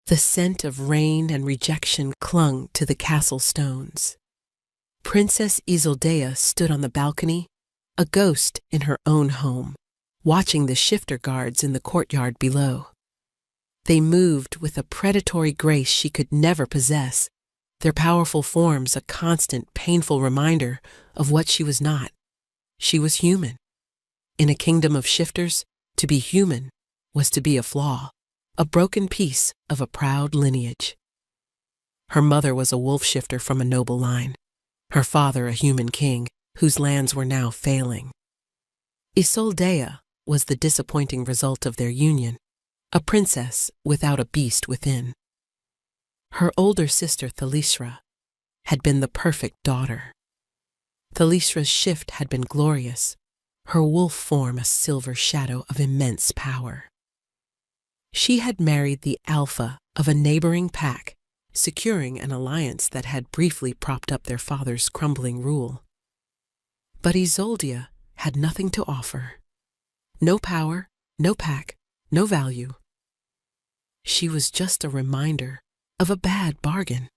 The scent of rain and rejection clung to the castle stones. Princess Isolde stood on the balcony, a ghost in her own home, watching the shifter guards in the courtyard below. They moved with a predatory grace she could never possess, their powerful forms a constant, painful reminder of what she was not. She was human. In a kingdom of shifters, to be human was to be a flaw, a broken piece of a proud lineage. Her mother was a wolf shifter from a noble line, her father a human king whose lands were now failing. Isolde was the disappointing result of their union, a princess without a beast within. Her older sister Thalysra had been the perfect daughter. Thalysra's shift had been glorious, her wolf form a silver shadow of immense power. She had married the alpha of a neighboring pack, securing an alliance that had briefly propped up their father's crumbling rule. But Isolde had nothing to offer. No power, no pack, no value. She was just a reminder of a bad bargain.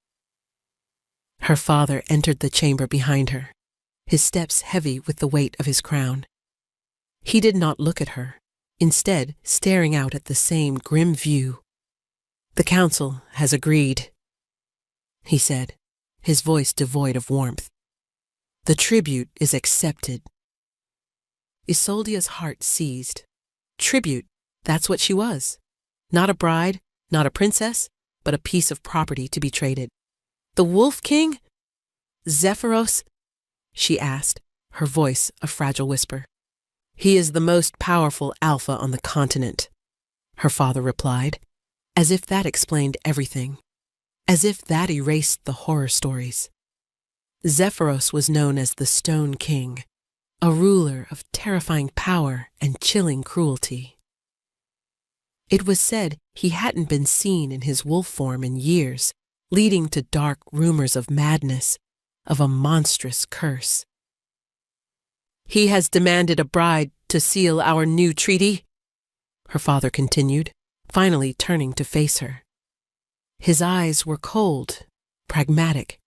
Her father entered the chamber behind her, his steps heavy with the weight of his crown. He did not look at her, instead staring out at the same grim view. "The council has agreed," he said, his voice devoid of warmth. "The tribute is accepted." Isolde's heart seized. Tribute, that's what she was. Not a bride, not a princess, but a piece of property to be traded. "The Wolf King? Zephyros?" she asked, her voice a fragile whisper. "He is the most powerful alpha on the continent," her father replied, as if that explained everything, as if that erased the horror stories. Zephyros was known as the Stone King, a ruler of terrifying power and chilling cruelty. It was said he hadn't been seen in his wolf form in years, leading to dark rumors of madness, of a monstrous curse. "He has demanded a bride to seal our new treaty," her father continued, finally turning to face her. His eyes were cold, pragmatic.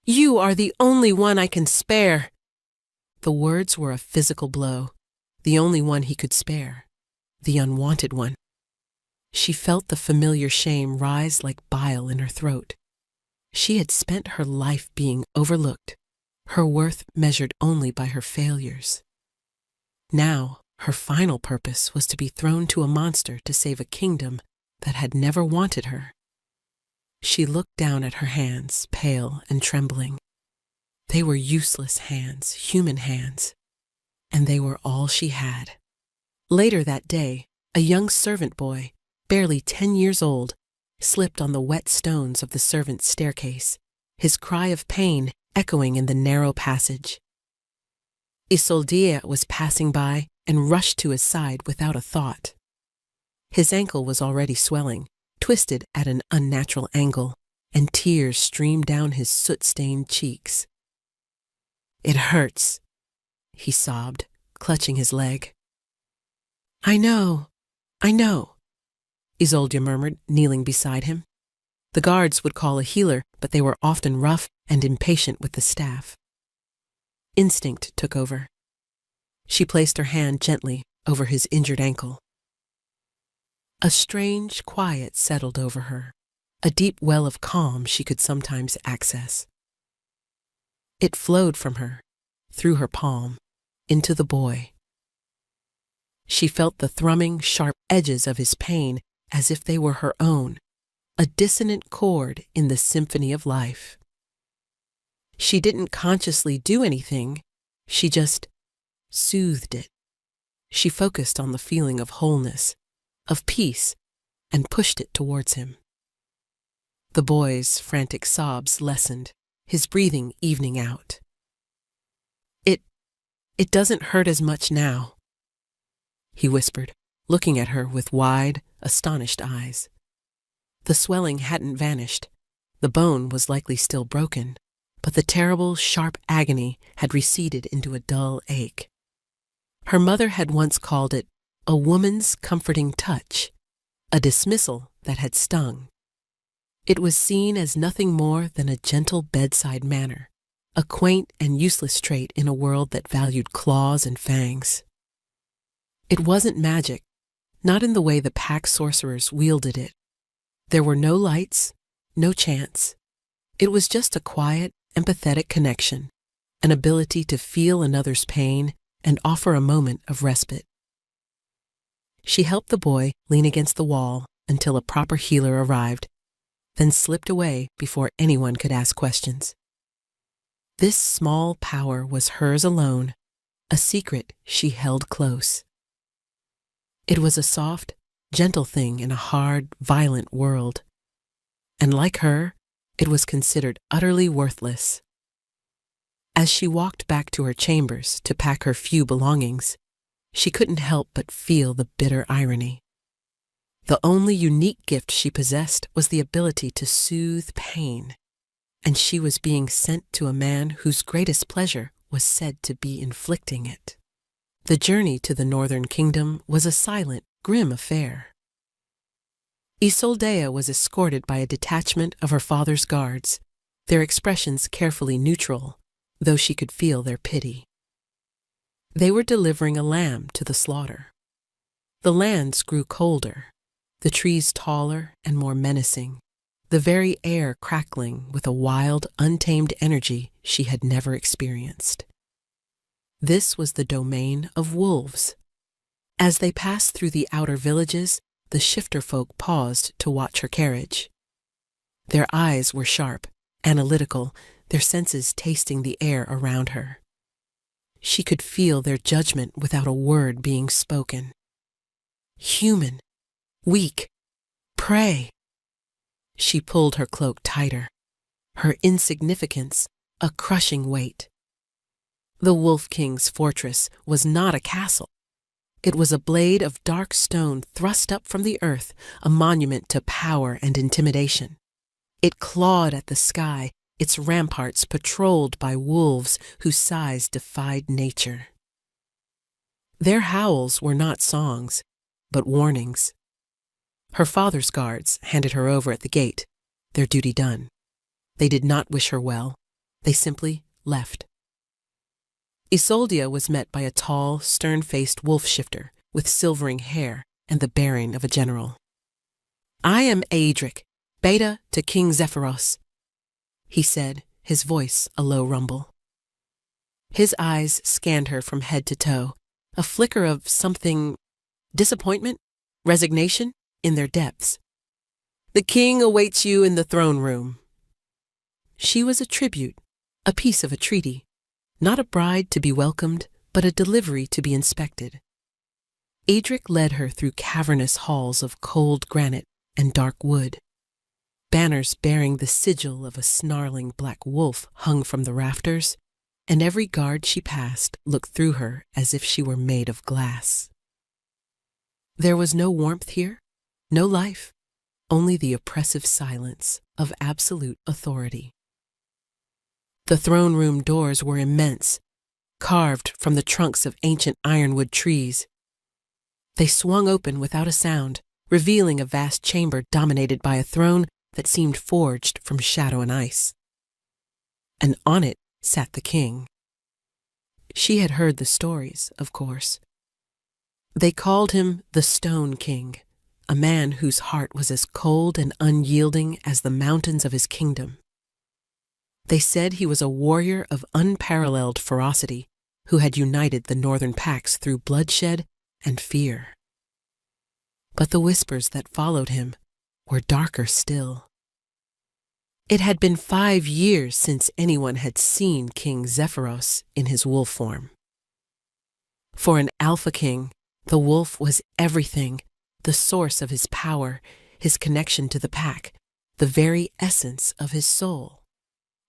"You are the only one I can spare." The words were a physical blow, the only one he could spare, the unwanted one. She felt the familiar shame rise like bile in her throat. She had spent her life being overlooked, her worth measured only by her failures. Now, her final purpose was to be thrown to a monster to save a kingdom that had never wanted her. She looked down at her hands, pale and trembling. They were useless hands, human hands, and they were all she had. Later that day, a young servant boy, barely 10 years old, slipped on the wet stones of the servants' staircase, his cry of pain echoing in the narrow passage. Isolde was passing by and rushed to his side without a thought. His ankle was already swelling, twisted at an unnatural angle, and tears streamed down his soot-stained cheeks. "It hurts," he sobbed, clutching his leg. I know," Isolde murmured, kneeling beside him. The guards would call a healer, but they were often rough and impatient with the staff. Instinct took over. She placed her hand gently over his injured ankle. A strange quiet settled over her, a deep well of calm she could sometimes access. It flowed from her, through her palm, into the boy. She felt the thrumming, sharp edges of his pain as if they were her own, a dissonant chord in the symphony of life. She didn't consciously do anything, she just soothed it. She focused on the feeling of wholeness, of peace, and pushed it towards him. The boy's frantic sobs lessened, his breathing evening out. It doesn't hurt as much now," he whispered, looking at her with wide, astonished eyes. The swelling hadn't vanished. The bone was likely still broken, but the terrible, sharp agony had receded into a dull ache. Her mother had once called it a woman's comforting touch, a dismissal that had stung. It was seen as nothing more than a gentle bedside manner, a quaint and useless trait in a world that valued claws and fangs. It wasn't magic, not in the way the pack sorcerers wielded it. There were no lights, no chants. It was just a quiet, empathetic connection, an ability to feel another's pain and offer a moment of respite. She helped the boy lean against the wall until a proper healer arrived, then slipped away before anyone could ask questions. This small power was hers alone, a secret she held close. It was a soft, gentle thing in a hard, violent world. And like her, it was considered utterly worthless. As she walked back to her chambers to pack her few belongings, she couldn't help but feel the bitter irony. The only unique gift she possessed was the ability to soothe pain, and she was being sent to a man whose greatest pleasure was said to be inflicting it. The journey to the Northern Kingdom was a silent, grim affair. Isolde was escorted by a detachment of her father's guards, their expressions carefully neutral, though she could feel their pity. They were delivering a lamb to the slaughter. The lands grew colder, the trees taller and more menacing, the very air crackling with a wild, untamed energy she had never experienced. This was the domain of wolves. As they passed through the outer villages, the shifter folk paused to watch her carriage. Their eyes were sharp, analytical, their senses tasting the air around her. She could feel their judgment without a word being spoken. Human, weak, prey. She pulled her cloak tighter, her insignificance a crushing weight. The Wolf King's fortress was not a castle. It was a blade of dark stone thrust up from the earth, a monument to power and intimidation. It clawed at the sky, its ramparts patrolled by wolves whose size defied nature. Their howls were not songs, but warnings. Her father's guards handed her over at the gate, their duty done. They did not wish her well. They simply left. Isolde was met by a tall, stern-faced wolf shifter with silvering hair and the bearing of a general. "I am Aedric, Beta to King Zephyros," he said, his voice a low rumble. His eyes scanned her from head to toe, a flicker of something, disappointment, resignation, in their depths. "The king awaits you in the throne room." She was a tribute, a piece of a treaty. Not a bride to be welcomed, but a delivery to be inspected. Aedric led her through cavernous halls of cold granite and dark wood. Banners bearing the sigil of a snarling black wolf hung from the rafters, and every guard she passed looked through her as if she were made of glass. There was no warmth here, no life, only the oppressive silence of absolute authority. The throne room doors were immense, carved from the trunks of ancient ironwood trees. They swung open without a sound, revealing a vast chamber dominated by a throne that seemed forged from shadow and ice. And on it sat the king. She had heard the stories, of course. They called him the Stone King, a man whose heart was as cold and unyielding as the mountains of his kingdom. They said he was a warrior of unparalleled ferocity who had united the northern packs through bloodshed and fear. But the whispers that followed him were darker still. It had been 5 years since anyone had seen King Zephyros in his wolf form. For an Alpha King, the wolf was everything, the source of his power, his connection to the pack, the very essence of his soul.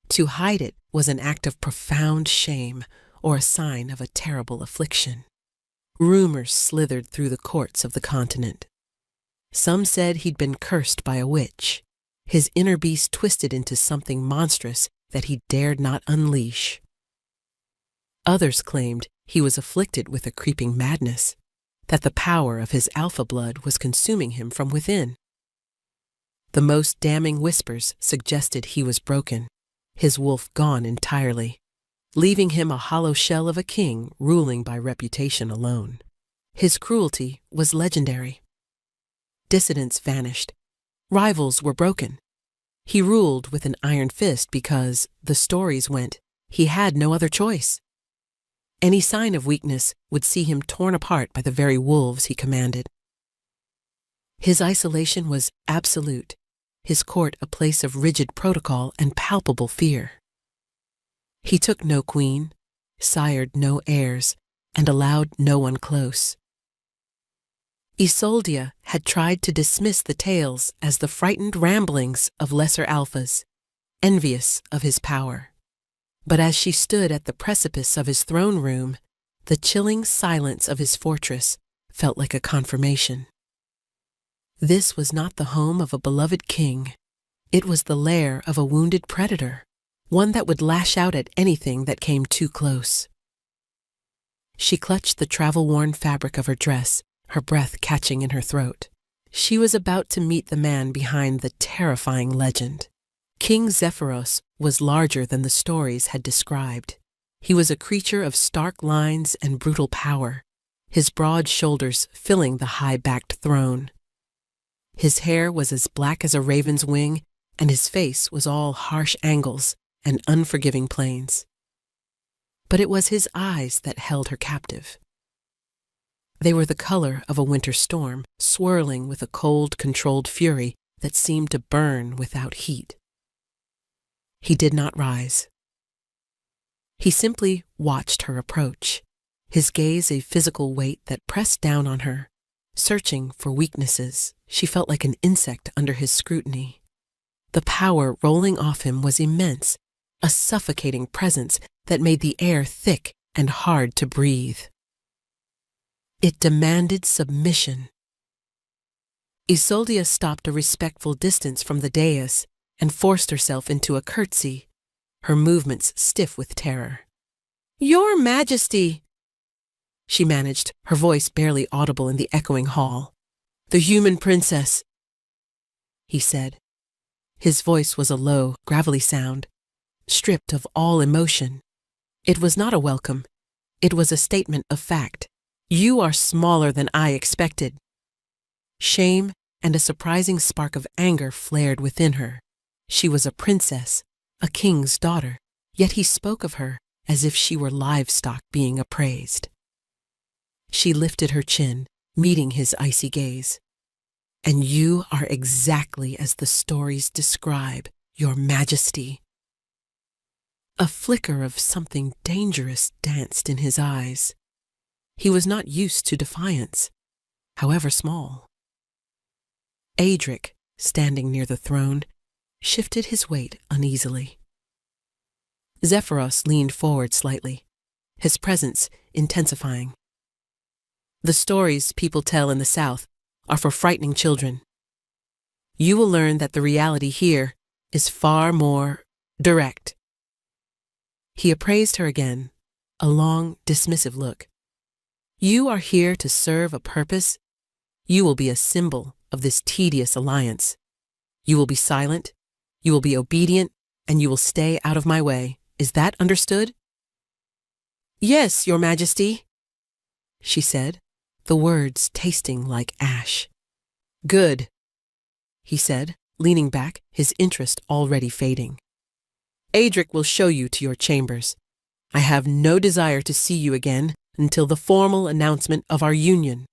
To hide it was an act of profound shame or a sign of a terrible affliction. Rumors slithered through the courts of the continent. Some said he'd been cursed by a witch, his inner beast twisted into something monstrous that he dared not unleash. Others claimed he was afflicted with a creeping madness, that the power of his alpha blood was consuming him from within. The most damning whispers suggested he was broken, his wolf gone entirely, leaving him a hollow shell of a king ruling by reputation alone. His cruelty was legendary. Dissidents vanished. Rivals were broken. He ruled with an iron fist because, the stories went, he had no other choice. Any sign of weakness would see him torn apart by the very wolves he commanded. His isolation was absolute, his court a place of rigid protocol and palpable fear. He took no queen, sired no heirs, and allowed no one close. Isolde had tried to dismiss the tales as the frightened ramblings of lesser alphas, envious of his power. But as she stood at the precipice of his throne room, the chilling silence of his fortress felt like a confirmation. This was not the home of a beloved king. It was the lair of a wounded predator, one that would lash out at anything that came too close. She clutched the travel-worn fabric of her dress, her breath catching in her throat. She was about to meet the man behind the terrifying legend. King Zephyros was larger than the stories had described. He was a creature of stark lines and brutal power, his broad shoulders filling the high-backed throne. His hair was as black as a raven's wing, and his face was all harsh angles and unforgiving planes. But it was his eyes that held her captive. They were the color of a winter storm, swirling with a cold, controlled fury that seemed to burn without heat. He did not rise. He simply watched her approach, his gaze a physical weight that pressed down on her. Searching for weaknesses, she felt like an insect under his scrutiny. The power rolling off him was immense, a suffocating presence that made the air thick and hard to breathe. It demanded submission. Isolde stopped a respectful distance from the dais and forced herself into a curtsy, her movements stiff with terror. "Your Majesty!" she managed, her voice barely audible in the echoing hall. "The human princess," he said. His voice was a low, gravelly sound, stripped of all emotion. It was not a welcome. It was a statement of fact. "You are smaller than I expected." Shame and a surprising spark of anger flared within her. She was a princess, a king's daughter, yet he spoke of her as if she were livestock being appraised. She lifted her chin, meeting his icy gaze. "And you are exactly as the stories describe, Your Majesty." A flicker of something dangerous danced in his eyes. He was not used to defiance, however small. Adric, standing near the throne, shifted his weight uneasily. Zephyros leaned forward slightly, his presence intensifying. "The stories people tell in the South are for frightening children. You will learn that the reality here is far more direct." He appraised her again, a long, dismissive look. "You are here to serve a purpose. You will be a symbol of this tedious alliance. You will be silent, you will be obedient, and you will stay out of my way. Is that understood?" "Yes, Your Majesty," she said, the words tasting like ash. "Good," he said, leaning back, his interest already fading. "Adric will show you to your chambers. I have no desire to see you again until the formal announcement of our union."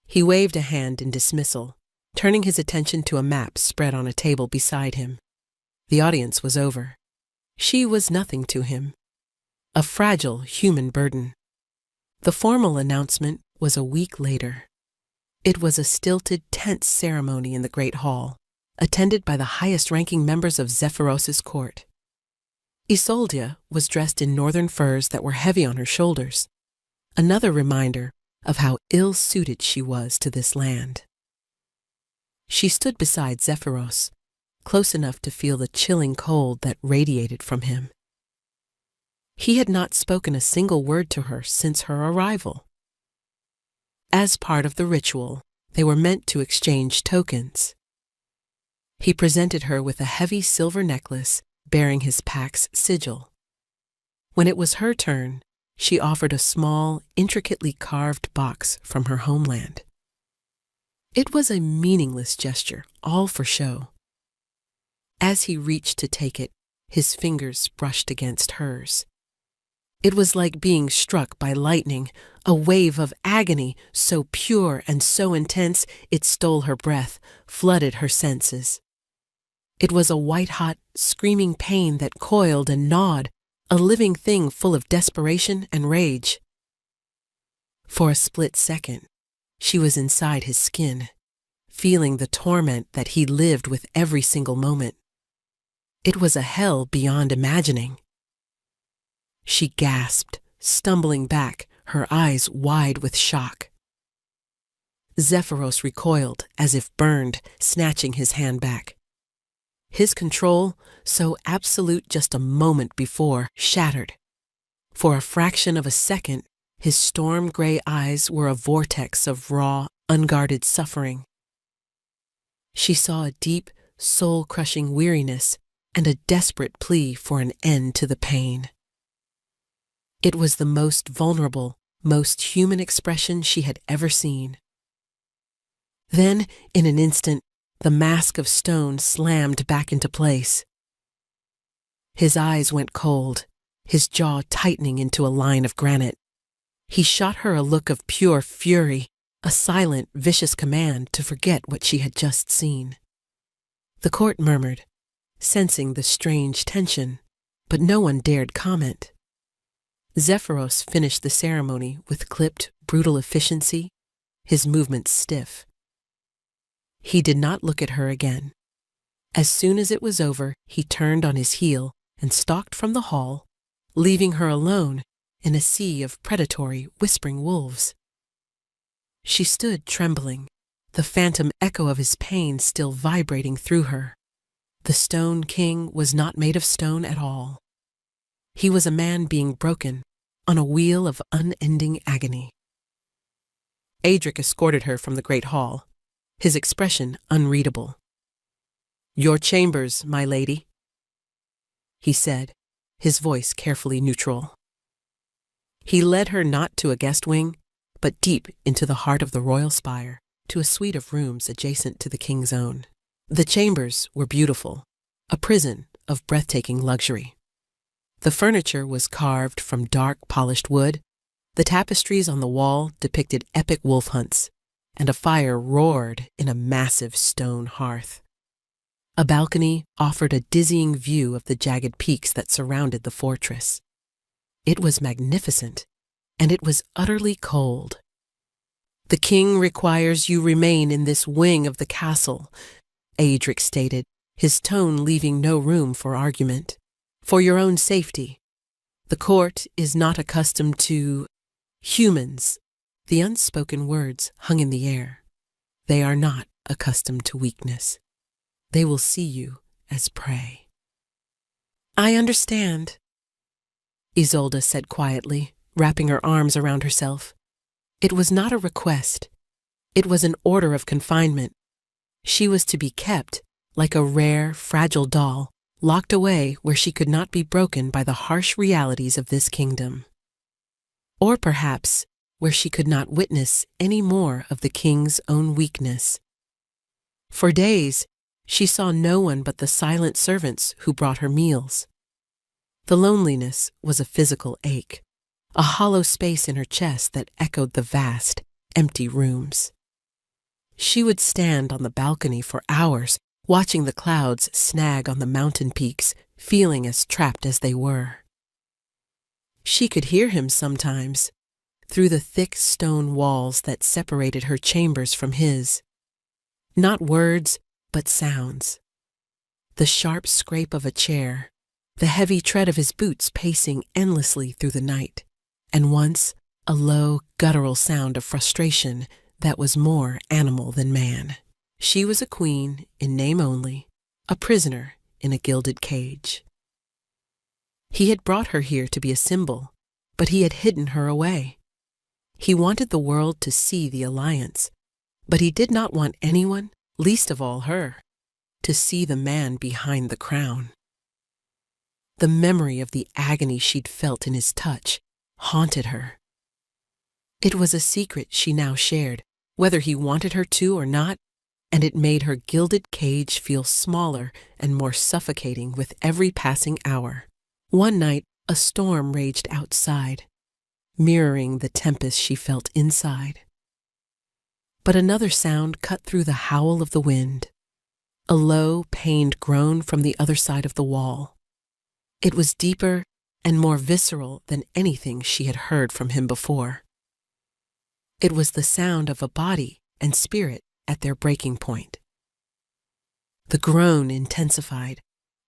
He waved a hand in dismissal, turning his attention to a map spread on a table beside him. The audience was over. She was nothing to him, a fragile human burden. The formal announcement was a week later. It was a stilted, tense ceremony in the Great Hall, attended by the highest-ranking members of Zephyros's court. Isolde was dressed in northern furs that were heavy on her shoulders, another reminder of how ill-suited she was to this land. She stood beside Zephyros, close enough to feel the chilling cold that radiated from him. He had not spoken a single word to her since her arrival. As part of the ritual, they were meant to exchange tokens. He presented her with a heavy silver necklace bearing his pack's sigil. When it was her turn, she offered a small, intricately carved box from her homeland. It was a meaningless gesture, all for show. As he reached to take it, his fingers brushed against hers. It was like being struck by lightning, a wave of agony so pure and so intense it stole her breath, flooded her senses. It was a white-hot, screaming pain that coiled and gnawed, a living thing full of desperation and rage. For a split second, she was inside his skin, feeling the torment that he lived with every single moment. It was a hell beyond imagining. She gasped, stumbling back, her eyes wide with shock. Zephyros recoiled as if burned, snatching his hand back. His control, so absolute just a moment before, shattered. For a fraction of a second, his storm-gray eyes were a vortex of raw, unguarded suffering. She saw a deep, soul-crushing weariness and a desperate plea for an end to the pain. It was the most vulnerable, most human expression she had ever seen. Then, in an instant, the mask of stone slammed back into place. His eyes went cold, his jaw tightening into a line of granite. He shot her a look of pure fury, a silent, vicious command to forget what she had just seen. The court murmured, sensing the strange tension, but no one dared comment. Zephyros finished the ceremony with clipped, brutal efficiency, his movements stiff. He did not look at her again. As soon as it was over, he turned on his heel and stalked from the hall, leaving her alone in a sea of predatory, whispering wolves. She stood trembling, the phantom echo of his pain still vibrating through her. The Stone King was not made of stone at all. He was a man being broken on a wheel of unending agony. Adric escorted her from the great hall, his expression unreadable. "Your chambers, my lady," he said, his voice carefully neutral. He led her not to a guest wing, but deep into the heart of the royal spire, to a suite of rooms adjacent to the king's own. The chambers were beautiful, a prison of breathtaking luxury. The furniture was carved from dark, polished wood, the tapestries on the wall depicted epic wolf hunts, and a fire roared in a massive stone hearth. A balcony offered a dizzying view of the jagged peaks that surrounded the fortress. It was magnificent, and it was utterly cold. "The king requires you remain in this wing of the castle," Adric stated, his tone leaving no room for argument. "For your own safety. The court is not accustomed to humans." The unspoken words hung in the air. "They are not accustomed to weakness. They will see you as prey." "I understand," Isolde said quietly, wrapping her arms around herself. It was not a request. It was an order of confinement. She was to be kept, like a rare, fragile doll, locked away where she could not be broken by the harsh realities of this kingdom. Or perhaps where she could not witness any more of the king's own weakness. For days, she saw no one but the silent servants who brought her meals. The loneliness was a physical ache, a hollow space in her chest that echoed the vast, empty rooms. She would stand on the balcony for hours, watching the clouds snag on the mountain peaks, feeling as trapped as they were. She could hear him sometimes, through the thick stone walls that separated her chambers from his. Not words, but sounds. The sharp scrape of a chair, the heavy tread of his boots pacing endlessly through the night, and once a low, guttural sound of frustration that was more animal than man. She was a queen in name only, a prisoner in a gilded cage. He had brought her here to be a symbol, but he had hidden her away. He wanted the world to see the alliance, but he did not want anyone, least of all her, to see the man behind the crown. The memory of the agony she'd felt in his touch haunted her. It was a secret she now shared, whether he wanted her to or not, and it made her gilded cage feel smaller and more suffocating with every passing hour. One night, a storm raged outside, mirroring the tempest she felt inside. But another sound cut through the howl of the wind, a low, pained groan from the other side of the wall. It was deeper and more visceral than anything she had heard from him before. It was the sound of a body and spirit at their breaking point. The groan intensified,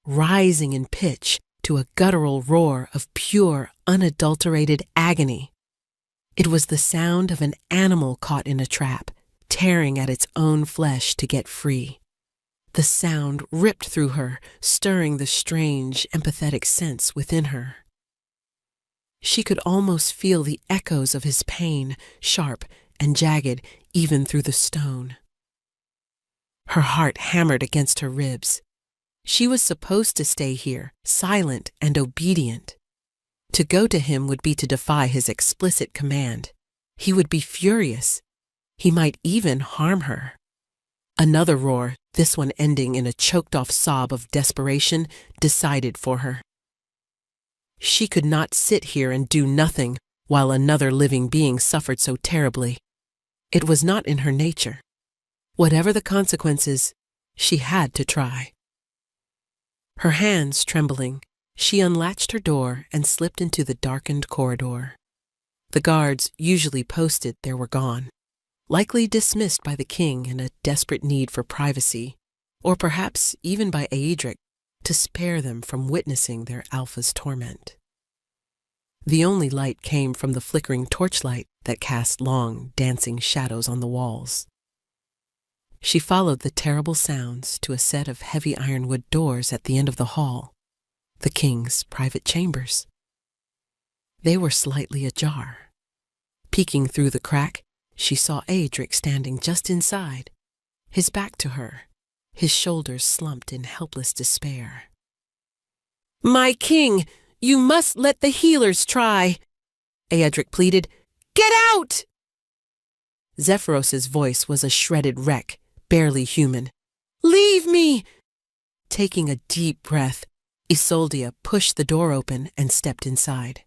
rising in pitch to a guttural roar of pure, unadulterated agony. It was the sound of an animal caught in a trap, tearing at its own flesh to get free. The sound ripped through her, stirring the strange, empathetic sense within her. She could almost feel the echoes of his pain, sharp and jagged even through the stone. Her heart hammered against her ribs. She was supposed to stay here, silent and obedient. To go to him would be to defy his explicit command. He would be furious. He might even harm her. Another roar, this one ending in a choked-off sob of desperation, decided for her. She could not sit here and do nothing while another living being suffered so terribly. It was not in her nature. Whatever the consequences, she had to try. Her hands trembling, she unlatched her door and slipped into the darkened corridor. The guards usually posted there were gone, likely dismissed by the king in a desperate need for privacy, or perhaps even by Aedric to spare them from witnessing their alpha's torment. The only light came from the flickering torchlight that cast long, dancing shadows on the walls. She followed the terrible sounds to a set of heavy ironwood doors at the end of the hall, the king's private chambers. They were slightly ajar. Peeking through the crack, she saw Aedric standing just inside, his back to her, his shoulders slumped in helpless despair. "My king, you must let the healers try," Aedric pleaded. "Get out!" Zephyros's voice was a shredded wreck, barely human. "Leave me!" Taking a deep breath, Isolde pushed the door open and stepped inside.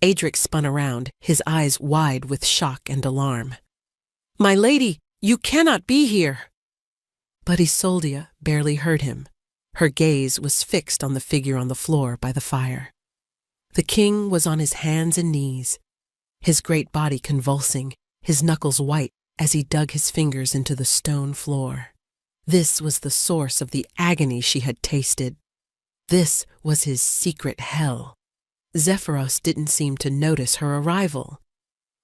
Aedric spun around, his eyes wide with shock and alarm. "My lady, you cannot be here!" But Isolde barely heard him. Her gaze was fixed on the figure on the floor by the fire. The king was on his hands and knees, his great body convulsing, his knuckles white as he dug his fingers into the stone floor. This was the source of the agony she had tasted. This was his secret hell. Zephyros didn't seem to notice her arrival.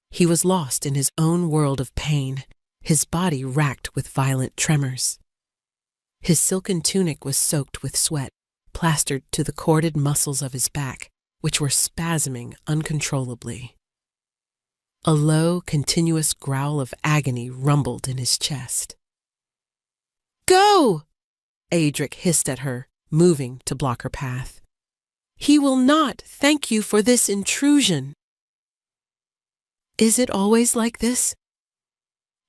He was lost in his own world of pain, his body racked with violent tremors. His silken tunic was soaked with sweat, plastered to the corded muscles of his back, which were spasming uncontrollably. A low, continuous growl of agony rumbled in his chest. "Go!" Aedric hissed at her, moving to block her path. "He will not thank you for this intrusion." "Is it always like this?"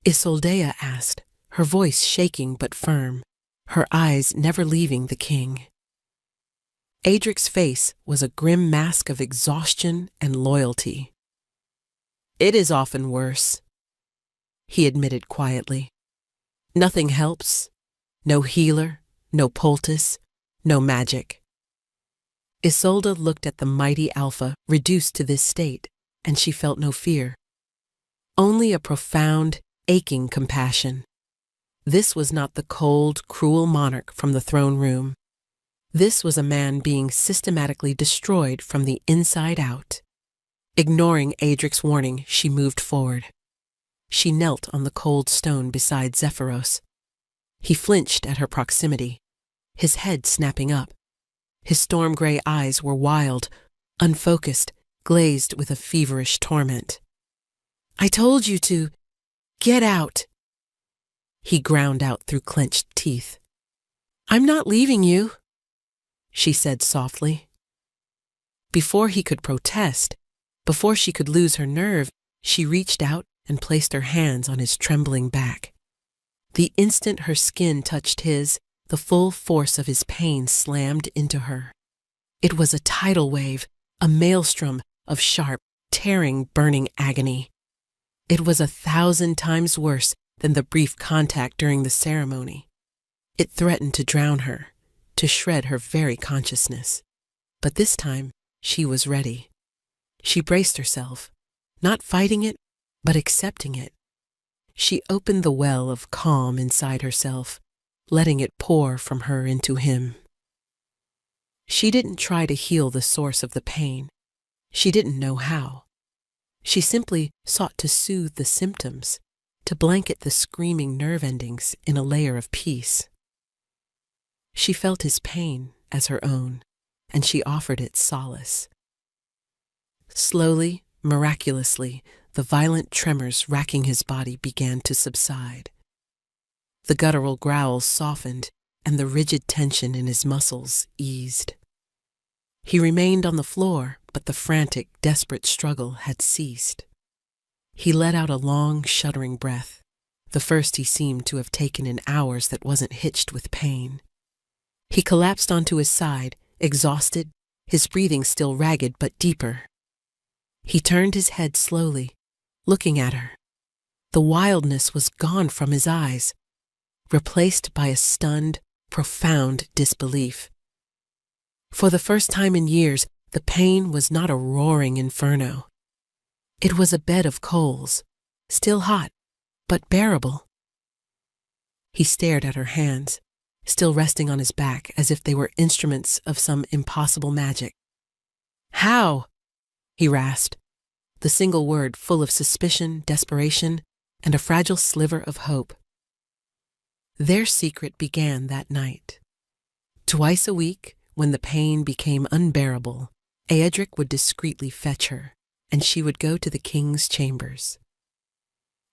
Isolde asked, her voice shaking but firm, her eyes never leaving the king. Aedric's face was a grim mask of exhaustion and loyalty. "It is often worse," he admitted quietly. "Nothing helps. No healer, no poultice, no magic." Isolde looked at the mighty Alpha reduced to this state, and she felt no fear. Only a profound, aching compassion. This was not the cold, cruel monarch from the throne room. This was a man being systematically destroyed from the inside out. Ignoring Aedric's warning, she moved forward. She knelt on the cold stone beside Zephyros. He flinched at her proximity, his head snapping up. His storm-gray eyes were wild, unfocused, glazed with a feverish torment. "I told you to get out," he ground out through clenched teeth. "I'm not leaving you," she said softly. Before he could protest, before she could lose her nerve, she reached out and placed her hands on his trembling back. The instant her skin touched his, the full force of his pain slammed into her. It was a tidal wave, a maelstrom of sharp, tearing, burning agony. It was 1,000 times worse than the brief contact during the ceremony. It threatened to drown her, to shred her very consciousness. But this time, she was ready. She braced herself, not fighting it, but accepting it. She opened the well of calm inside herself, letting it pour from her into him. She didn't try to heal the source of the pain. She didn't know how. She simply sought to soothe the symptoms, to blanket the screaming nerve endings in a layer of peace. She felt his pain as her own, and she offered it solace. Slowly, miraculously, the violent tremors racking his body began to subside. The guttural growls softened, and the rigid tension in his muscles eased. He remained on the floor, but the frantic, desperate struggle had ceased. He let out a long, shuddering breath, the first he seemed to have taken in hours that wasn't hitched with pain. He collapsed onto his side, exhausted, his breathing still ragged but deeper. He turned his head slowly, looking at her. The wildness was gone from his eyes, replaced by a stunned, profound disbelief. For the first time in years, the pain was not a roaring inferno. It was a bed of coals, still hot, but bearable. He stared at her hands, still resting on his back as if they were instruments of some impossible magic. "How?" he rasped, the single word full of suspicion, desperation, and a fragile sliver of hope. Their secret began that night. Twice a week, when the pain became unbearable, Aedric would discreetly fetch her, and she would go to the king's chambers.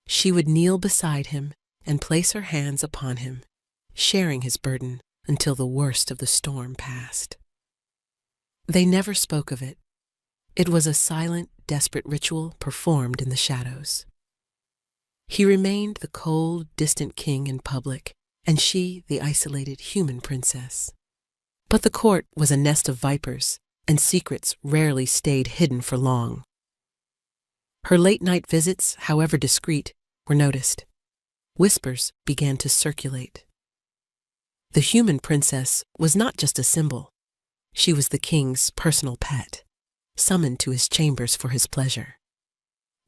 She would kneel beside him and place her hands upon him, sharing his burden until the worst of the storm passed. They never spoke of it. It was a silent, desperate ritual performed in the shadows. He remained the cold, distant king in public, and she the isolated human princess. But the court was a nest of vipers, and secrets rarely stayed hidden for long. Her late-night visits, however discreet, were noticed. Whispers began to circulate. The human princess was not just a symbol. She was the king's personal pet, summoned to his chambers for his pleasure.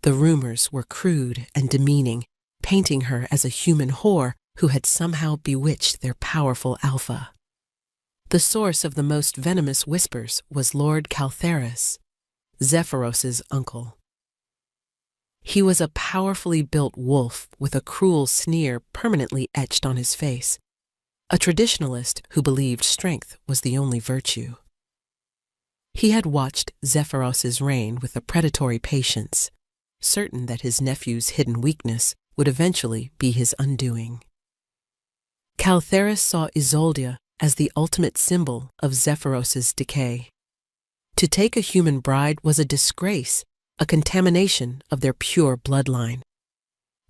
The rumors were crude and demeaning, painting her as a human whore who had somehow bewitched their powerful alpha. The source of the most venomous whispers was Lord Caltharis, Zephyros's uncle. He was a powerfully built wolf with a cruel sneer permanently etched on his face, a traditionalist who believed strength was the only virtue. He had watched Zephyros's reign with a predatory patience, certain that his nephew's hidden weakness would eventually be his undoing. Caltharis saw Isolde as the ultimate symbol of Zephyros's decay. To take a human bride was a disgrace, a contamination of their pure bloodline.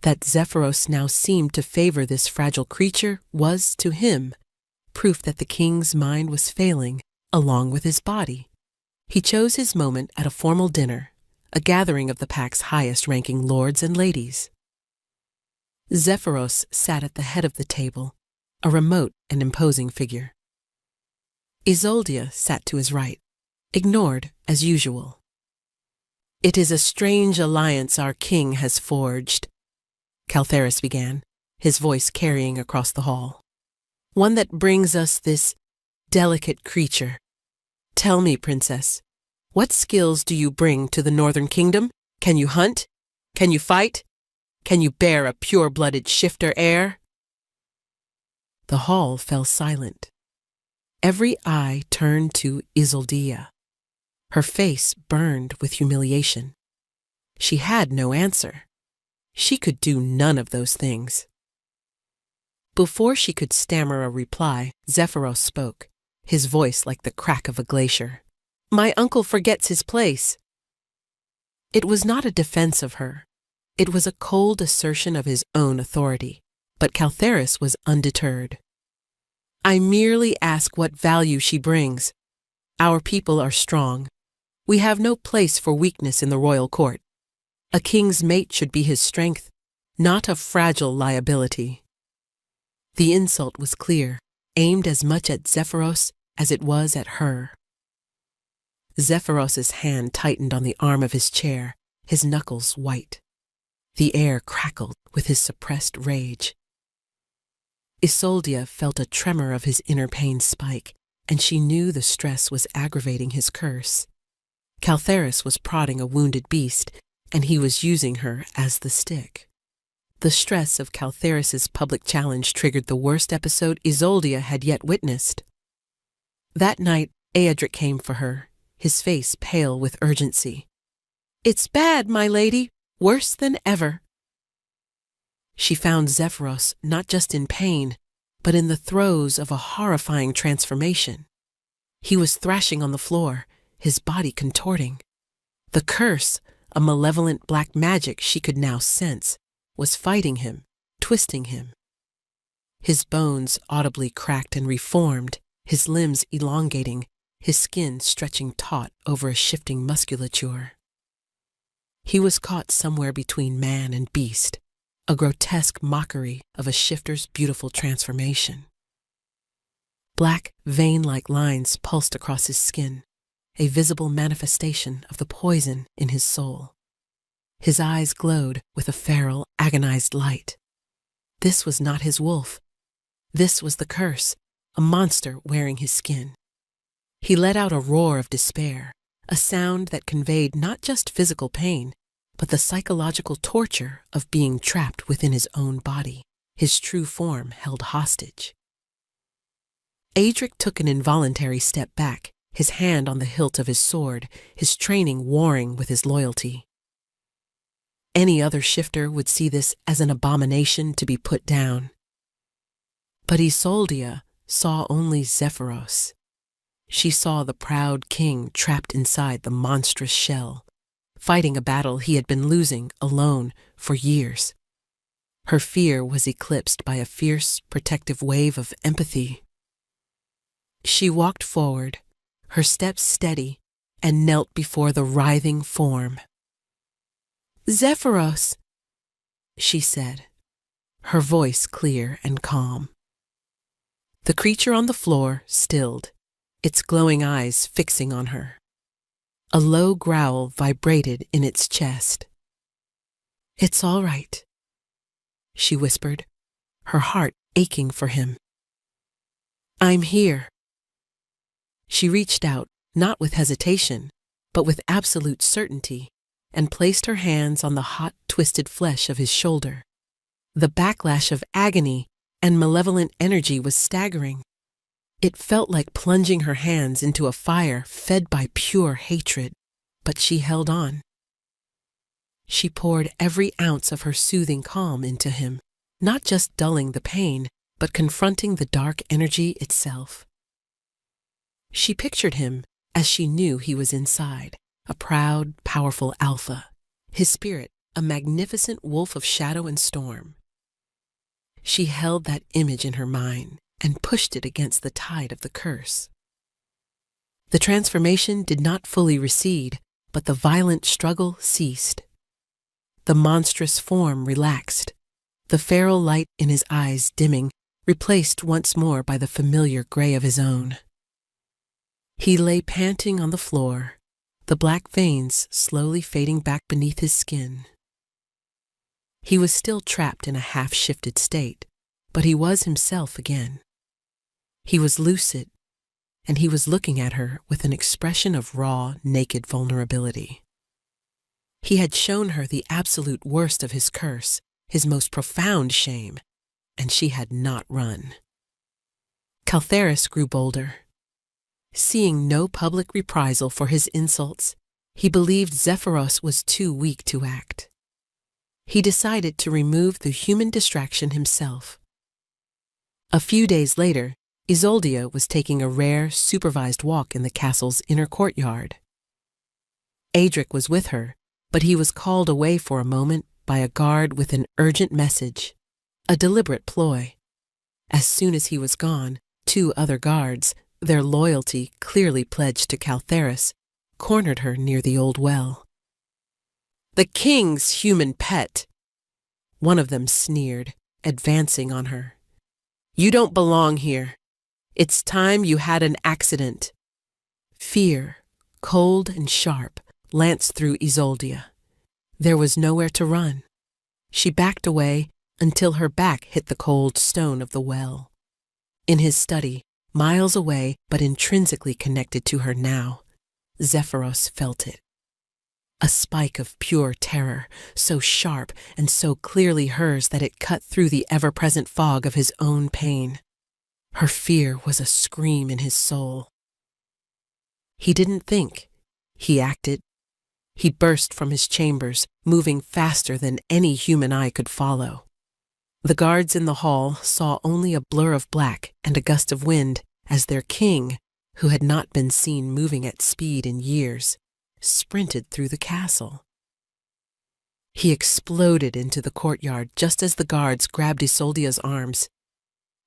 That Zephyros now seemed to favor this fragile creature was, to him, proof that the king's mind was failing along with his body. He chose his moment at a formal dinner, a gathering of the pack's highest-ranking lords and ladies. Zephyros sat at the head of the table, a remote and imposing figure. Isolde sat to his right, ignored as usual. "It is a strange alliance our king has forged," Caltharis began, his voice carrying across the hall. "One that brings us this delicate creature. Tell me, princess, what skills do you bring to the Northern Kingdom? Can you hunt? Can you fight? Can you bear a pure-blooded shifter heir?" The hall fell silent. Every eye turned to Isolde. Her face burned with humiliation. She had no answer. She could do none of those things. Before she could stammer a reply, Zephyros spoke, his voice like the crack of a glacier. "My uncle forgets his place." It was not a defense of her. It was a cold assertion of his own authority, but Caltheris was undeterred. "I merely ask what value she brings. Our people are strong. We have no place for weakness in the royal court. A king's mate should be his strength, not a fragile liability." The insult was clear, aimed as much at Zephyros as it was at her. Zephyros's hand tightened on the arm of his chair, his knuckles white. The air crackled with his suppressed rage. Isolde felt a tremor of his inner pain spike, and she knew the stress was aggravating his curse. Caltheris was prodding a wounded beast, and he was using her as the stick. The stress of Caltheris's public challenge triggered the worst episode Isolde had yet witnessed. That night, Aedric came for her, his face pale with urgency. "It's bad, my lady, worse than ever." She found Zephyros not just in pain, but in the throes of a horrifying transformation. He was thrashing on the floor, his body contorting. The curse, a malevolent black magic she could now sense, was fighting him, twisting him. His bones audibly cracked and reformed, his limbs elongating, his skin stretching taut over a shifting musculature. He was caught somewhere between man and beast, a grotesque mockery of a shifter's beautiful transformation. Black, vein-like lines pulsed across his skin, a visible manifestation of the poison in his soul. His eyes glowed with a feral, agonized light. This was not his wolf. This was the curse, a monster wearing his skin. He let out a roar of despair, a sound that conveyed not just physical pain, but the psychological torture of being trapped within his own body, his true form held hostage. Aedric took an involuntary step back, his hand on the hilt of his sword, his training warring with his loyalty. Any other shifter would see this as an abomination to be put down. But Isolde saw only Zephyros. She saw the proud king trapped inside the monstrous shell, fighting a battle he had been losing alone for years. Her fear was eclipsed by a fierce, protective wave of empathy. She walked forward, her steps steady, and knelt before the writhing form. "Zephyros," she said, her voice clear and calm. The creature on the floor stilled, its glowing eyes fixing on her. A low growl vibrated in its chest. "It's all right," she whispered, her heart aching for him. "I'm here." She reached out, not with hesitation, but with absolute certainty, and placed her hands on the hot, twisted flesh of his shoulder. The backlash of agony and malevolent energy was staggering. It felt like plunging her hands into a fire fed by pure hatred, but she held on. She poured every ounce of her soothing calm into him, not just dulling the pain, but confronting the dark energy itself. She pictured him as she knew he was inside, a proud, powerful alpha, his spirit a magnificent wolf of shadow and storm. She held that image in her mind and pushed it against the tide of the curse. The transformation did not fully recede, but the violent struggle ceased. The monstrous form relaxed, the feral light in his eyes dimming, replaced once more by the familiar gray of his own. He lay panting on the floor, the black veins slowly fading back beneath his skin. He was still trapped in a half-shifted state, but he was himself again. He was lucid, and he was looking at her with an expression of raw, naked vulnerability. He had shown her the absolute worst of his curse, his most profound shame, and she had not run. Caltheris grew bolder. Seeing no public reprisal for his insults, he believed Zephyros was too weak to act. He decided to remove the human distraction himself. A few days later, Isolde was taking a rare, supervised walk in the castle's inner courtyard. Adric was with her, but he was called away for a moment by a guard with an urgent message, a deliberate ploy. As soon as he was gone, 2 other guards, their loyalty clearly pledged to Caltheris, cornered her near the old well. "The king's human pet," one of them sneered, advancing on her. "You don't belong here. It's time you had an accident." Fear, cold and sharp, lanced through Isolde. There was nowhere to run. She backed away until her back hit the cold stone of the well. In his study, miles away but intrinsically connected to her now, Zephyros felt it. A spike of pure terror, so sharp and so clearly hers that it cut through the ever-present fog of his own pain. Her fear was a scream in his soul. He didn't think. He acted. He burst from his chambers, moving faster than any human eye could follow. The guards in the hall saw only a blur of black and a gust of wind as their king, who had not been seen moving at speed in years, sprinted through the castle. He exploded into the courtyard just as the guards grabbed Isolde's arms.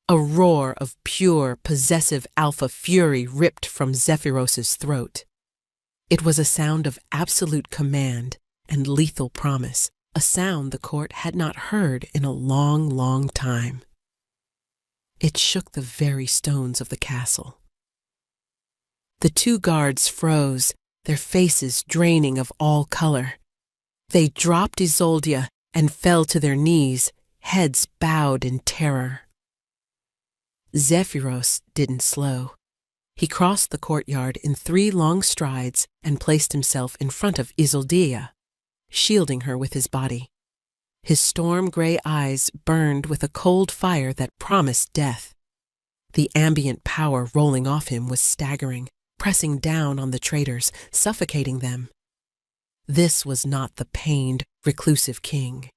A roar of pure, possessive alpha fury ripped from Zephyros's throat. It was a sound of absolute command and lethal promise, a sound the court had not heard in a long, long time. It shook the very stones of the castle. The 2 guards froze, their faces draining of all color. They dropped Isolde and fell to their knees, heads bowed in terror. Zephyros didn't slow. He crossed the courtyard in 3 long strides and placed himself in front of Isolde, shielding her with his body. His storm-gray eyes burned with a cold fire that promised death. The ambient power rolling off him was staggering, pressing down on the traitors, suffocating them. This was not the pained, reclusive king.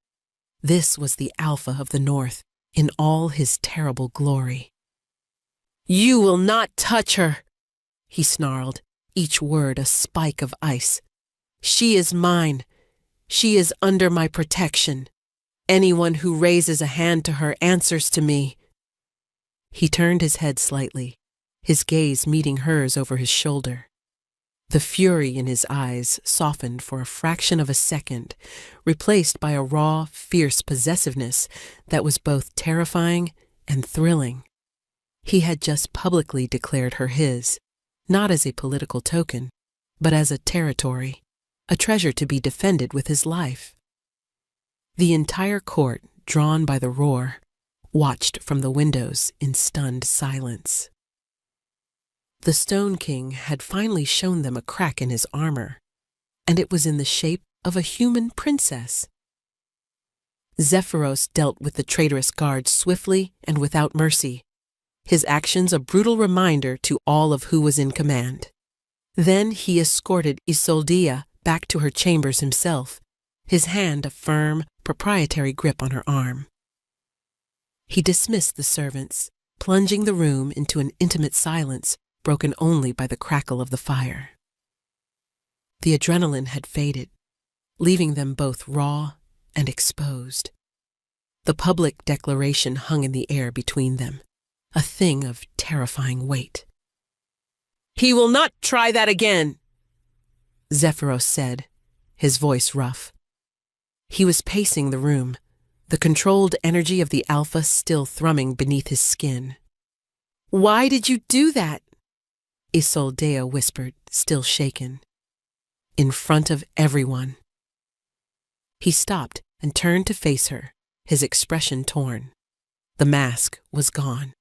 This was the Alpha of the North in all his terrible glory. "You will not touch her," he snarled, each word a spike of ice. "She is mine. She is under my protection. Anyone who raises a hand to her answers to me." He turned his head slightly, his gaze meeting hers over his shoulder. The fury in his eyes softened for a fraction of a second, replaced by a raw, fierce possessiveness that was both terrifying and thrilling. He had just publicly declared her his, not as a political token, but as a territory, a treasure to be defended with his life. The entire court, drawn by the roar, watched from the windows in stunned silence. The Stone King had finally shown them a crack in his armor, and it was in the shape of a human princess. Zephyros dealt with the traitorous guards swiftly and without mercy, his actions a brutal reminder to all of who was in command. Then he escorted Isolde back to her chambers himself, his hand a firm, proprietary grip on her arm. He dismissed the servants, plunging the room into an intimate silence broken only by the crackle of the fire. The adrenaline had faded, leaving them both raw and exposed. The public declaration hung in the air between them, a thing of terrifying weight. "He will not try that again," Zephyros said, his voice rough. He was pacing the room, the controlled energy of the Alpha still thrumming beneath his skin. "Why did you do that?" Isolde whispered, still shaken. "In front of everyone." He stopped and turned to face her, his expression torn. The mask was gone.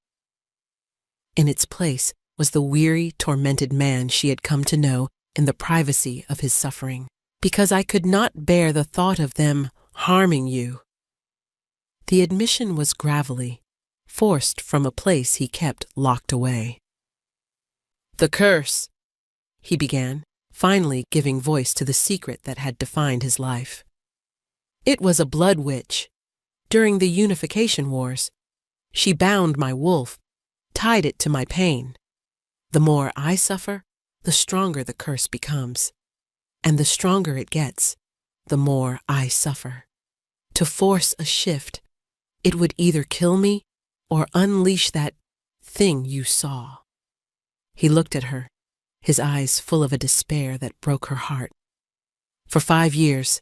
In its place was the weary, tormented man she had come to know in the privacy of his suffering. "Because I could not bear the thought of them harming you." The admission was gravelly, forced from a place he kept locked away. "The curse," he began, finally giving voice to the secret that had defined his life. "It was a blood witch. During the Unification Wars, She bound my wolf, tied it to my pain. The more I suffer, the stronger the curse becomes. And the stronger it gets, the more I suffer. To force a shift, it would either kill me or unleash that thing you saw. He looked at her, his eyes full of a despair that broke her heart. For 5 years,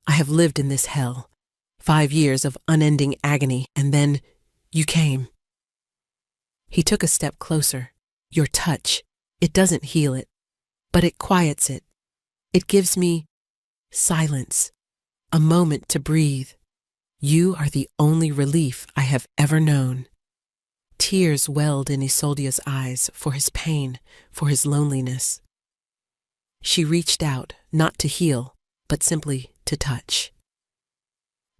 I have lived in this hell. 5 years of unending agony, and then you came. He took a step closer. Your touch, it doesn't heal it, but it quiets it. It gives me silence, a moment to breathe. You are the only relief I have ever known. Tears welled in Isolde's eyes for his pain, for his loneliness. She reached out, not to heal, but simply to touch.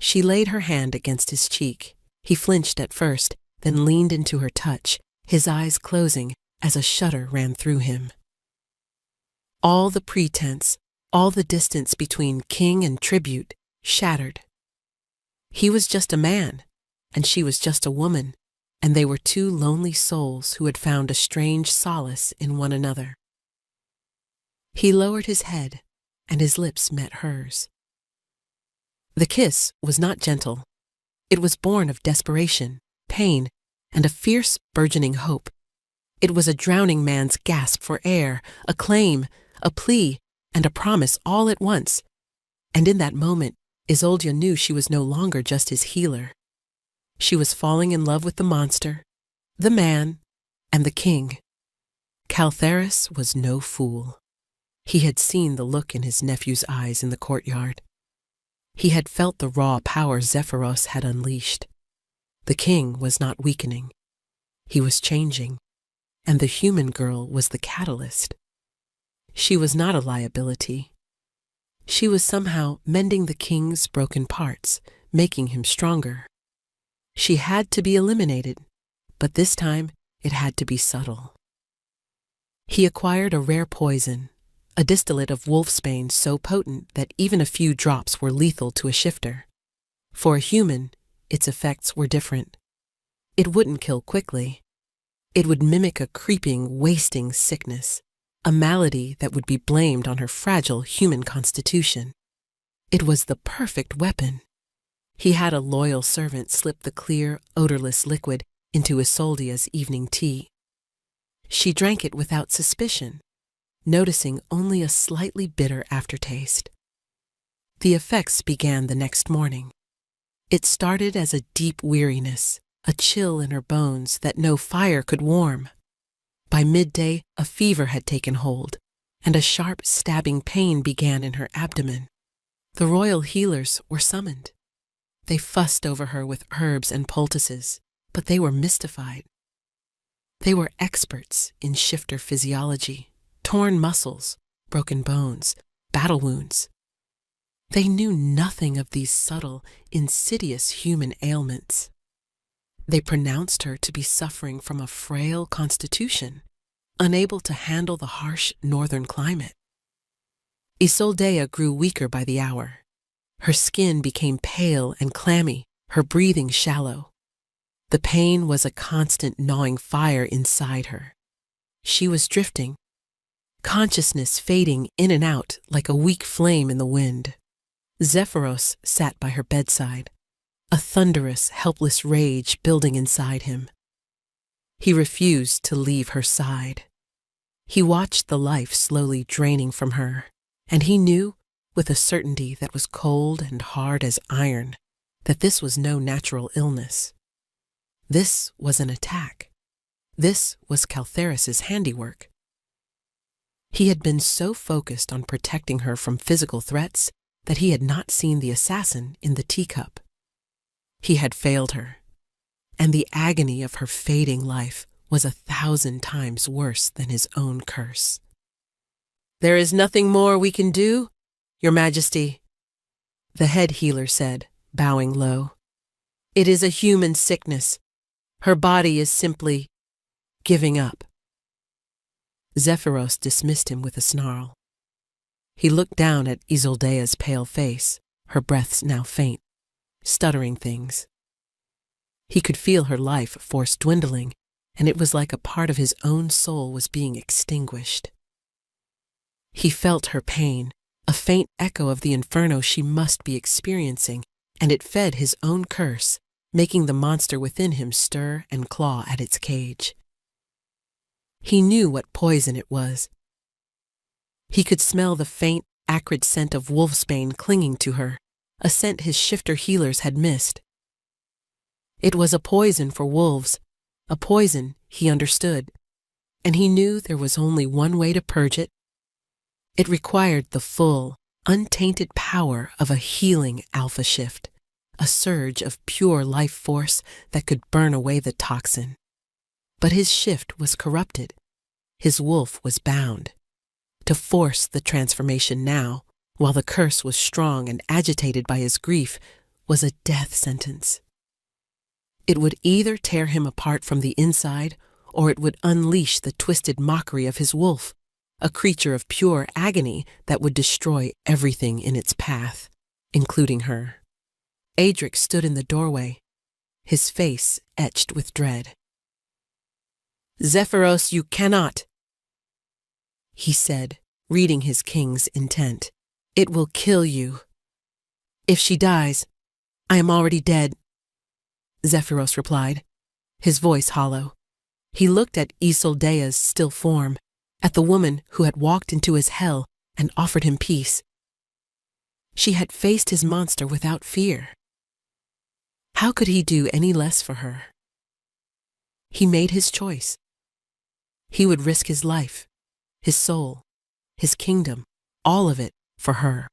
She laid her hand against his cheek. He flinched at first, then leaned into her touch, his eyes closing as a shudder ran through him. All the pretense, all the distance between king and tribute, shattered. He was just a man, and she was just a woman, and they were two lonely souls who had found a strange solace in one another. He lowered his head, and his lips met hers. The kiss was not gentle. It was born of desperation, pain, and a fierce, burgeoning hope. It was a drowning man's gasp for air, a claim, a plea, and a promise all at once. And in that moment, Isolde knew she was no longer just his healer. She was falling in love with the monster, the man, and the king. Caltheris was no fool. He had seen the look in his nephew's eyes in the courtyard. He had felt the raw power Zephyros had unleashed. The king was not weakening. He was changing, and the human girl was the catalyst. She was not a liability. She was somehow mending the king's broken parts, making him stronger. She had to be eliminated, but this time it had to be subtle. He acquired a rare poison, a distillate of wolfsbane so potent that even a few drops were lethal to a shifter. For a human, its effects were different. It wouldn't kill quickly. It would mimic a creeping, wasting sickness, a malady that would be blamed on her fragile human constitution. It was the perfect weapon. He had a loyal servant slip the clear, odorless liquid into Isolde's evening tea. She drank it without suspicion, noticing only a slightly bitter aftertaste. The effects began the next morning. It started as a deep weariness, a chill in her bones that no fire could warm. By midday, a fever had taken hold, and a sharp, stabbing pain began in her abdomen. The royal healers were summoned. They fussed over her with herbs and poultices, but they were mystified. They were experts in shifter physiology, torn muscles, broken bones, battle wounds. They knew nothing of these subtle, insidious human ailments. They pronounced her to be suffering from a frail constitution, unable to handle the harsh northern climate. Isolde grew weaker by the hour. Her skin became pale and clammy, her breathing shallow. The pain was a constant gnawing fire inside her. She was drifting, consciousness fading in and out like a weak flame in the wind. Zephyros sat by her bedside, a thunderous, helpless rage building inside him. He refused to leave her side. He watched the life slowly draining from her, and he knew, with a certainty that was cold and hard as iron, that this was no natural illness. This was an attack. This was Caltheris's handiwork. He had been so focused on protecting her from physical threats that he had not seen the assassin in the teacup. He had failed her, and the agony of her fading life was 1,000 times worse than his own curse. "There is nothing more we can do, Your Majesty," the head healer said, bowing low. "It is a human sickness. Her body is simply giving up." Zephyros dismissed him with a snarl. He looked down at Isolde's pale face, her breaths now faint, stuttering things. He could feel her life force dwindling, and it was like a part of his own soul was being extinguished. He felt her pain, a faint echo of the inferno she must be experiencing, and it fed his own curse, making the monster within him stir and claw at its cage. He knew what poison it was. He could smell the faint, acrid scent of wolfsbane clinging to her, a scent his shifter healers had missed. It was a poison for wolves, a poison he understood, and he knew there was only one way to purge it. It required the full, untainted power of a healing alpha shift, a surge of pure life force that could burn away the toxin. But his shift was corrupted. His wolf was bound. To force the transformation now, while the curse was strong and agitated by his grief, was a death sentence. It would either tear him apart from the inside, or it would unleash the twisted mockery of his wolf, a creature of pure agony that would destroy everything in its path, including her. Adric stood in the doorway, his face etched with dread. "Zephyros, you cannot," he said, reading his king's intent. "It will kill you. If she dies, I am already dead," Zephyros replied, his voice hollow. He looked at Isoldea's still form, at the woman who had walked into his hell and offered him peace. She had faced his monster without fear. How could he do any less for her? He made his choice. He would risk his life, his soul, his kingdom, all of it for her.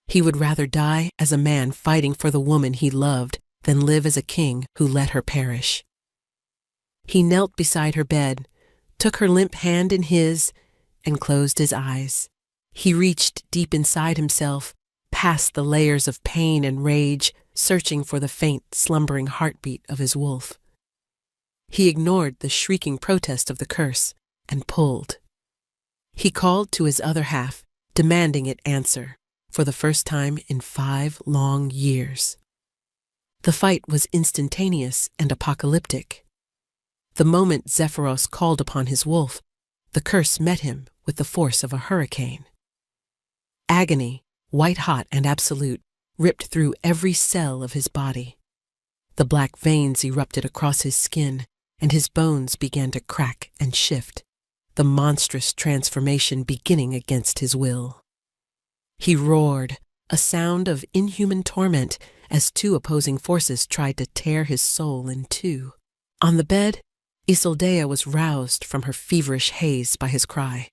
He would rather die as a man fighting for the woman he loved than live as a king who let her perish. He knelt beside her bed, took her limp hand in his, and closed his eyes. He reached deep inside himself, past the layers of pain and rage, searching for the faint, slumbering heartbeat of his wolf. He ignored the shrieking protest of the curse and pulled. He called to his other half, demanding it answer, for the first time in 5 long years. The fight was instantaneous and apocalyptic. The moment Zephyros called upon his wolf, the curse met him with the force of a hurricane. Agony, white-hot and absolute, ripped through every cell of his body. The black veins erupted across his skin, and his bones began to crack and shift, the monstrous transformation beginning against his will. He roared, a sound of inhuman torment, as 2 opposing forces tried to tear his soul in 2. On the bed, Isoldea was roused from her feverish haze by his cry.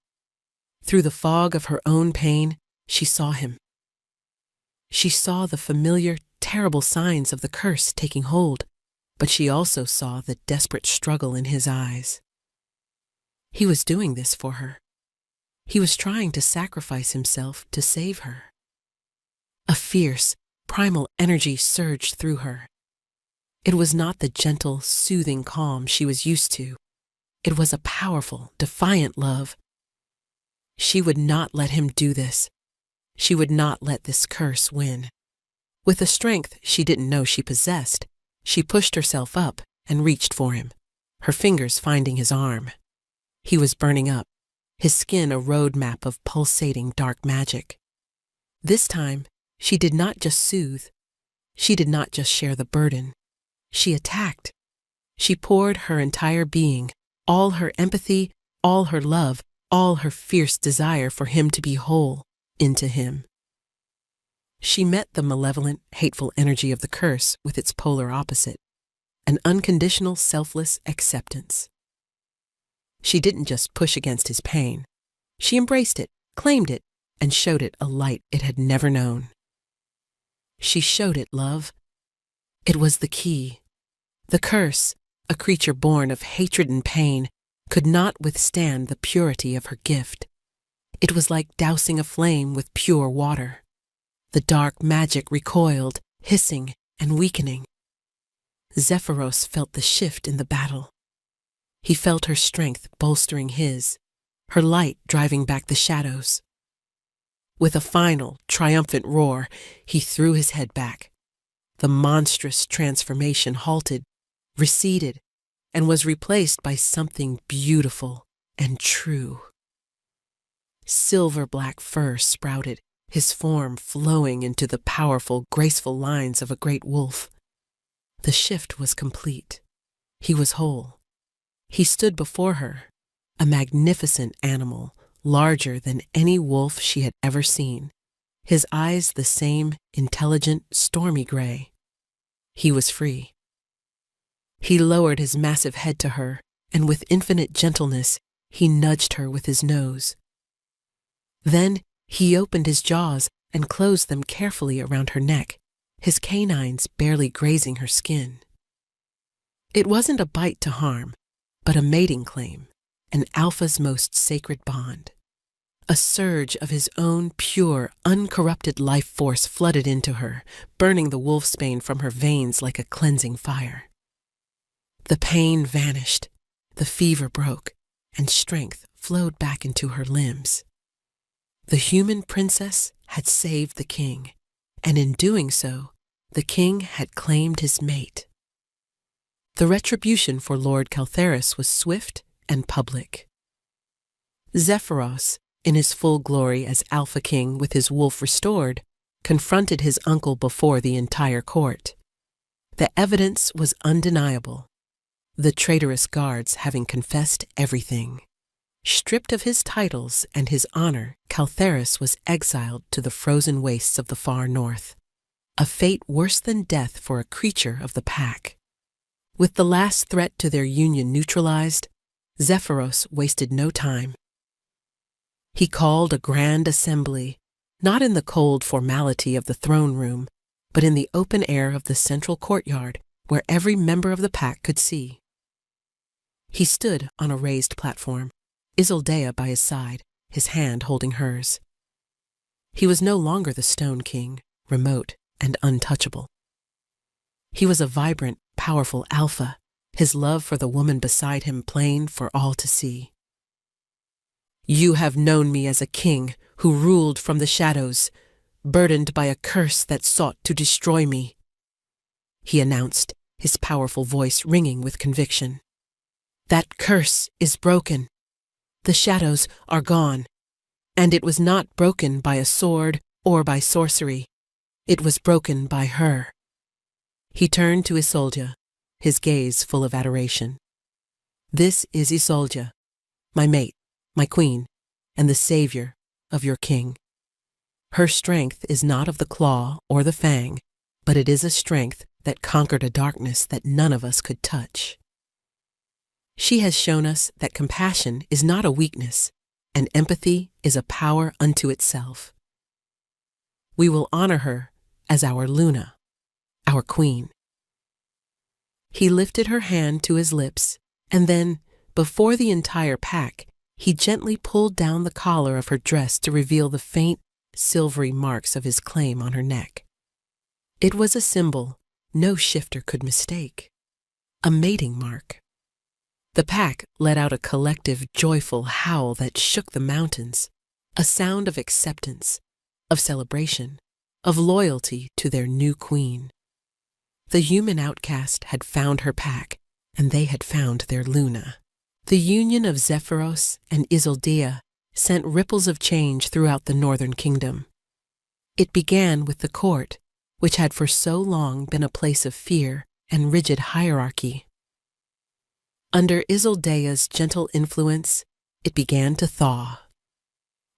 Through the fog of her own pain, she saw him. She saw the familiar, terrible signs of the curse taking hold, but she also saw the desperate struggle in his eyes. He was doing this for her. He was trying to sacrifice himself to save her. A fierce, primal energy surged through her. It was not the gentle, soothing calm she was used to. It was a powerful, defiant love. She would not let him do this. She would not let this curse win. With a strength she didn't know she possessed, she pushed herself up and reached for him, her fingers finding his arm. He was burning up, his skin a road map of pulsating dark magic. This time, she did not just soothe. She did not just share the burden. She attacked. She poured her entire being, all her empathy, all her love, all her fierce desire for him to be whole, into him. She met the malevolent, hateful energy of the curse with its polar opposite, an unconditional, selfless acceptance. She didn't just push against his pain. She embraced it, claimed it, and showed it a light it had never known. She showed it love. It was the key. The curse, a creature born of hatred and pain, could not withstand the purity of her gift. It was like dousing a flame with pure water. The dark magic recoiled, hissing and weakening. Zephyros felt the shift in the battle. He felt her strength bolstering his, her light driving back the shadows. With a final, triumphant roar, he threw his head back. the monstrous transformation halted, receded, and was replaced by something beautiful and true. Silver-black fur sprouted, his form flowing into the powerful, graceful lines of a great wolf. The shift was complete. He was whole. He stood before her, a magnificent animal, larger than any wolf she had ever seen, his eyes the same intelligent, stormy gray. He was free. He lowered his massive head to her, and with infinite gentleness, he nudged her with his nose. Then he opened his jaws and closed them carefully around her neck, his canines barely grazing her skin. It wasn't a bite to harm, but a mating claim, an alpha's most sacred bond. A surge of his own pure, uncorrupted life force flooded into her, burning the wolfsbane from her veins like a cleansing fire. The pain vanished, the fever broke, and strength flowed back into her limbs. The human princess had saved the king, and in doing so, the king had claimed his mate. The retribution for Lord Caltharis was swift and public. Zephyros, in his full glory as Alpha King with his wolf restored, confronted his uncle before the entire court. The evidence was undeniable, the traitorous guards having confessed everything. Stripped of his titles and his honor, Caltharis was exiled to the frozen wastes of the far north, a fate worse than death for a creature of the pack. With the last threat to their union neutralized, Zephyros wasted no time. He called a grand assembly, not in the cold formality of the throne room, but in the open air of the central courtyard where every member of the pack could see. He stood on a raised platform, Isoldaea by his side, his hand holding hers. He was no longer the Stone King, remote and untouchable. He was a vibrant, powerful alpha, his love for the woman beside him plain for all to see. "You have known me as a king who ruled from the shadows, burdened by a curse that sought to destroy me," he announced, his powerful voice ringing with conviction. "That curse is broken. The shadows are gone, and it was not broken by a sword or by sorcery. It was broken by her." He turned to Isolde, his gaze full of adoration. "This is Isolde, my mate, my queen, and the savior of your king. Her strength is not of the claw or the fang, but it is a strength that conquered a darkness that none of us could touch. She has shown us that compassion is not a weakness, and empathy is a power unto itself. We will honor her as our Luna, our queen." He lifted her hand to his lips, and then, before the entire pack, he gently pulled down the collar of her dress to reveal the faint, silvery marks of his claim on her neck. It was a symbol no shifter could mistake, a mating mark. The pack let out a collective, joyful howl that shook the mountains, a sound of acceptance, of celebration, of loyalty to their new queen. The human outcast had found her pack, and they had found their Luna. The union of Zephyros and Isoldaea sent ripples of change throughout the northern kingdom. It began with the court, which had for so long been a place of fear and rigid hierarchy. Under Isoldaea's gentle influence, it began to thaw.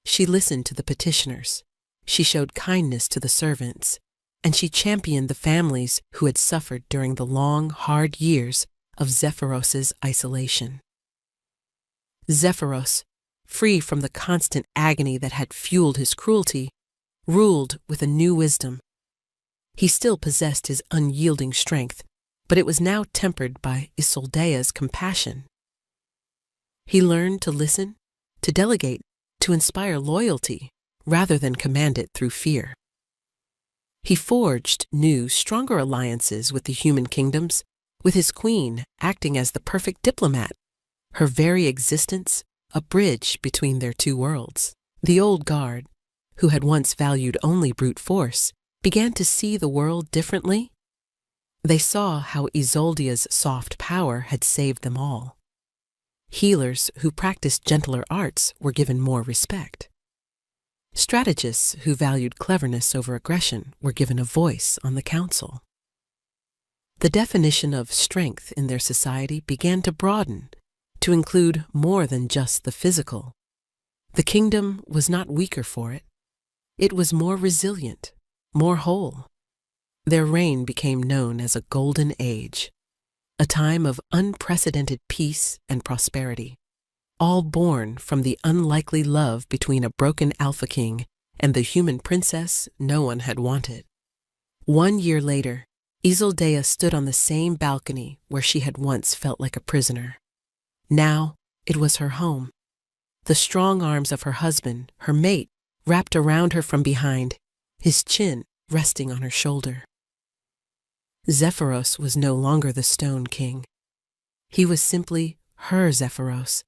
She listened to the petitioners, she showed kindness to the servants, and she championed the families who had suffered during the long, hard years of Zephyros's isolation. Zephyros, free from the constant agony that had fueled his cruelty, ruled with a new wisdom. He still possessed his unyielding strength, but it was now tempered by Isoldaea's compassion. He learned to listen, to delegate, to inspire loyalty, rather than command it through fear. He forged new, stronger alliances with the human kingdoms, with his queen acting as the perfect diplomat, her very existence a bridge between their two worlds. The old guard, who had once valued only brute force, began to see the world differently They saw how Isolde's soft power had saved them all. Healers who practiced gentler arts were given more respect. Strategists who valued cleverness over aggression were given a voice on the council. The definition of strength in their society began to broaden, to include more than just the physical. The kingdom was not weaker for it. It was more resilient, more whole. Their reign became known as a golden age, a time of unprecedented peace and prosperity, all born from the unlikely love between a broken Alpha King and the human princess no one had wanted. 1 year later, Isolde stood on the same balcony where she had once felt like a prisoner. Now it was her home. The strong arms of her husband, her mate, wrapped around her from behind, his chin resting on her shoulder. Zephyros was no longer the Stone King. He was simply her Zephyros,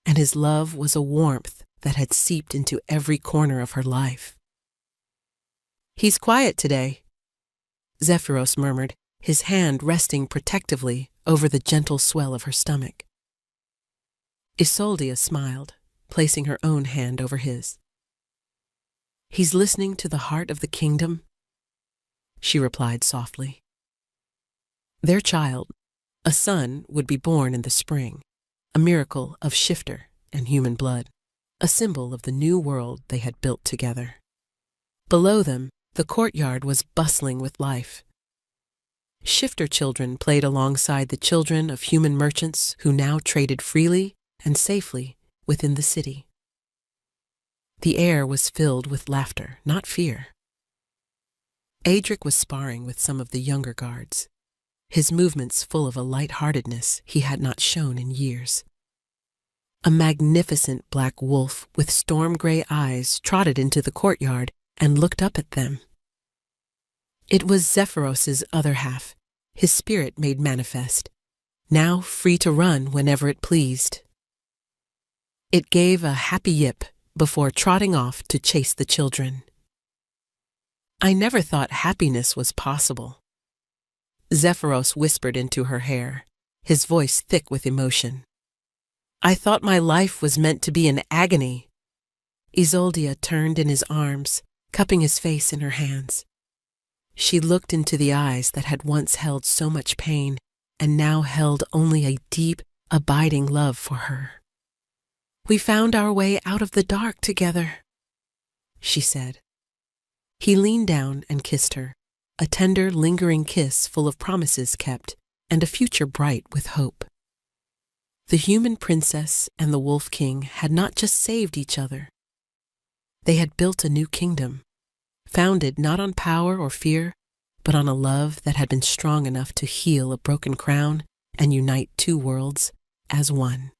and his love was a warmth that had seeped into every corner of her life. "He's quiet today," Zephyros murmured, his hand resting protectively over the gentle swell of her stomach. Isolde smiled, placing her own hand over his. "He's listening to the heart of the kingdom," she replied softly. Their child, a son, would be born in the spring, a miracle of shifter and human blood, a symbol of the new world they had built together. Below them, the courtyard was bustling with life. Shifter children played alongside the children of human merchants who now traded freely and safely within the city. The air was filled with laughter, not fear. Adric was sparring with some of the younger guards, his movements full of a light-heartedness he had not shown in years. A magnificent black wolf with storm-gray eyes trotted into the courtyard and looked up at them. It was Zephyros's other half, his spirit made manifest, now free to run whenever it pleased. It gave a happy yip before trotting off to chase the children. "I never thought happiness was possible," Zephyros whispered into her hair, his voice thick with emotion. "I thought my life was meant to be in agony." Isolde turned in his arms, cupping his face in her hands. She looked into the eyes that had once held so much pain and now held only a deep, abiding love for her. "We found our way out of the dark together," she said. He leaned down and kissed her, a tender, lingering kiss full of promises kept and a future bright with hope. The human princess and the Wolf King had not just saved each other. They had built a new kingdom, founded not on power or fear, but on a love that had been strong enough to heal a broken crown and unite two worlds as one.